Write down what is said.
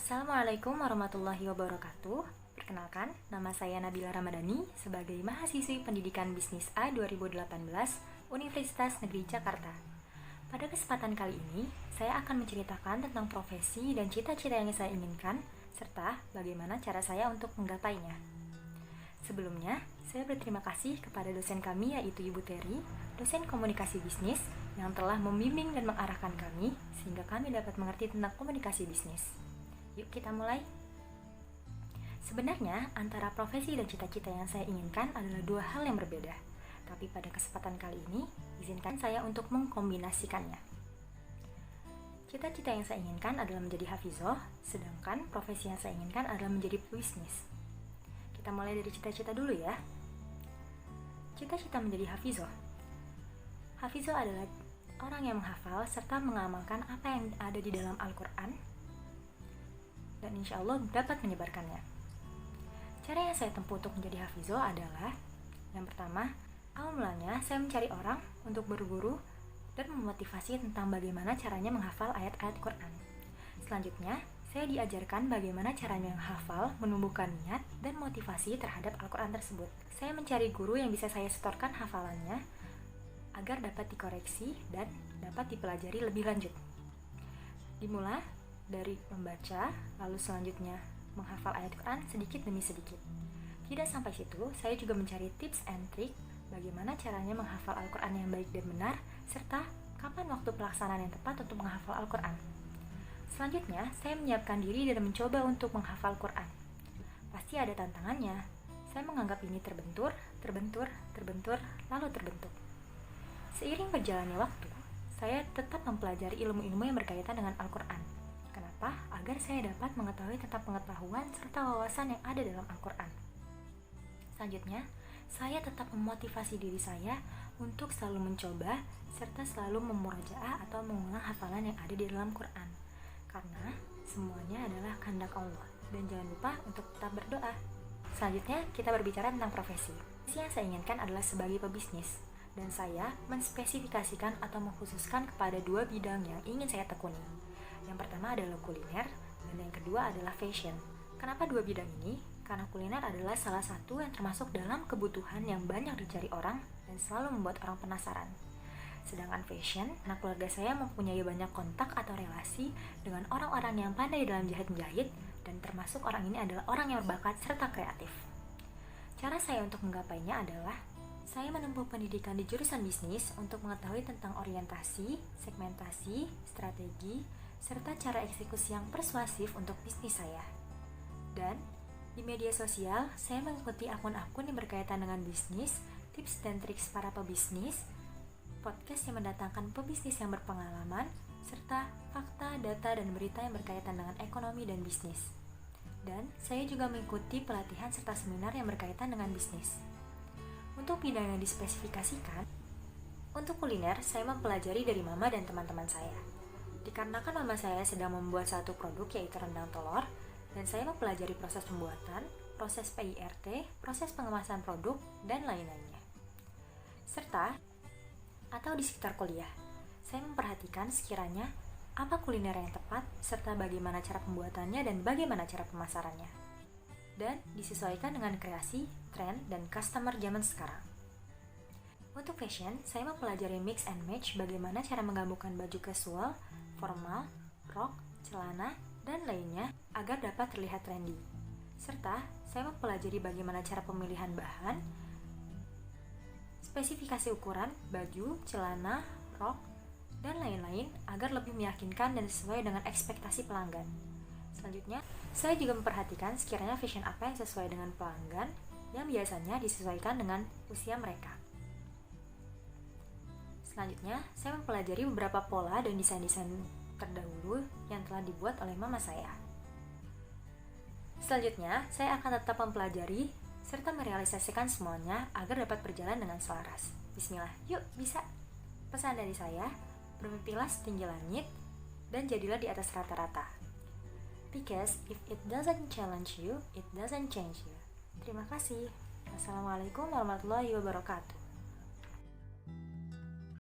Assalamualaikum warahmatullahi wabarakatuh. Perkenalkan, nama saya Nabila Ramadhani sebagai mahasiswi Pendidikan Bisnis A 2018 Universitas Negeri Jakarta. Pada kesempatan kali ini, saya akan menceritakan tentang profesi dan cita-cita yang saya inginkan, serta bagaimana cara saya untuk menggapainya. Sebelumnya, saya berterima kasih kepada dosen kami yaitu Ibu Terry, dosen komunikasi bisnis, yang telah membimbing dan mengarahkan kami sehingga kami dapat mengerti tentang komunikasi bisnis. Yuk kita mulai. Sebenarnya, antara profesi dan cita-cita yang saya inginkan adalah dua hal yang berbeda. Tapi pada kesempatan kali ini, izinkan saya untuk mengkombinasikannya. Cita-cita yang saya inginkan adalah menjadi hafizoh, sedangkan profesi yang saya inginkan adalah menjadi pebisnis. Kita mulai dari cita-cita dulu ya. Cita-cita menjadi hafizoh. Hafizoh adalah orang yang menghafal serta mengamalkan apa yang ada di dalam Al-Quran dan insya Allah dapat menyebarkannya. Cara yang saya tempuh untuk menjadi hafizoh adalah yang pertama, awal mulanya saya mencari orang untuk berguru dan memotivasi tentang bagaimana caranya menghafal ayat-ayat Quran. Selanjutnya, saya diajarkan bagaimana caranya menghafal, menumbuhkan niat, dan motivasi terhadap Al-Quran tersebut. Saya mencari guru yang bisa saya setorkan hafalannya agar dapat dikoreksi dan dapat dipelajari lebih lanjut. Dimulai dari membaca, lalu selanjutnya menghafal ayat Quran sedikit demi sedikit. Tidak sampai situ, saya juga mencari tips and trik bagaimana caranya menghafal Al-Quran yang baik dan benar, serta kapan waktu pelaksanaan yang tepat untuk menghafal Al-Quran. Selanjutnya, saya menyiapkan diri dan mencoba untuk menghafal Quran. Pasti ada tantangannya. Saya menganggap ini terbentur, lalu terbentuk. Seiring berjalannya waktu, saya tetap mempelajari ilmu-ilmu yang berkaitan dengan Al-Quran. Kenapa? Agar saya dapat mengetahui tentang pengetahuan serta wawasan yang ada dalam Al-Quran. Selanjutnya, saya tetap memotivasi diri saya untuk selalu mencoba serta selalu memurajaah atau mengulang hafalan yang ada di dalam Quran. Karena semuanya adalah kehendak Allah. Dan jangan lupa untuk tetap berdoa. Selanjutnya, kita berbicara tentang profesi. Profesi yang saya inginkan adalah sebagai pebisnis. Dan saya menspesifikasikan atau mengkhususkan kepada dua bidang yang ingin saya tekuni. Yang pertama adalah kuliner, dan yang kedua adalah fashion. Kenapa dua bidang ini? Karena kuliner adalah salah satu yang termasuk dalam kebutuhan yang banyak dicari orang dan selalu membuat orang penasaran. Sedangkan fashion, anak keluarga saya mempunyai banyak kontak atau relasi dengan orang-orang yang pandai dalam jahit-menjahit, dan termasuk orang ini adalah orang yang berbakat serta kreatif. Cara saya untuk menggapainya adalah saya menempuh pendidikan di jurusan bisnis untuk mengetahui tentang orientasi, segmentasi, strategi, serta cara eksekusi yang persuasif untuk bisnis saya. Dan di media sosial, saya mengikuti akun-akun yang berkaitan dengan bisnis, tips dan triks para pebisnis, podcast yang mendatangkan pebisnis yang berpengalaman, serta fakta, data, dan berita yang berkaitan dengan ekonomi dan bisnis. Dan saya juga mengikuti pelatihan serta seminar yang berkaitan dengan bisnis. Untuk bidang yang dispesifikasikan, untuk kuliner, saya mempelajari dari mama dan teman-teman saya. Dikarenakan mama saya sedang membuat satu produk yaitu rendang telur, dan saya mempelajari proses pembuatan, proses PIRT, proses pengemasan produk, dan lain-lainnya. Serta, atau di sekitar kuliah, saya memperhatikan sekiranya apa kuliner yang tepat, serta bagaimana cara pembuatannya dan bagaimana cara pemasarannya. Dan disesuaikan dengan kreasi, tren, dan customer zaman sekarang. Untuk fashion, saya mempelajari mix and match bagaimana cara menggabungkan baju casual, formal, rok, celana, dan lainnya agar dapat terlihat trendy. Serta, saya mempelajari bagaimana cara pemilihan bahan, spesifikasi ukuran, baju, celana, rok, dan lain-lain agar lebih meyakinkan dan sesuai dengan ekspektasi pelanggan. Selanjutnya, saya juga memperhatikan sekiranya fashion apa yang sesuai dengan pelanggan yang biasanya disesuaikan dengan usia mereka. Selanjutnya, saya mempelajari beberapa pola dan desain-desain terdahulu yang telah dibuat oleh mama saya. Selanjutnya, saya akan tetap mempelajari serta merealisasikan semuanya agar dapat berjalan dengan selaras. Bismillah, yuk bisa! Pesan dari saya, bermimpilah setinggi langit dan jadilah di atas rata-rata. Because if it doesn't challenge you, it doesn't change you. Terima kasih. Wassalamualaikum warahmatullahi wabarakatuh.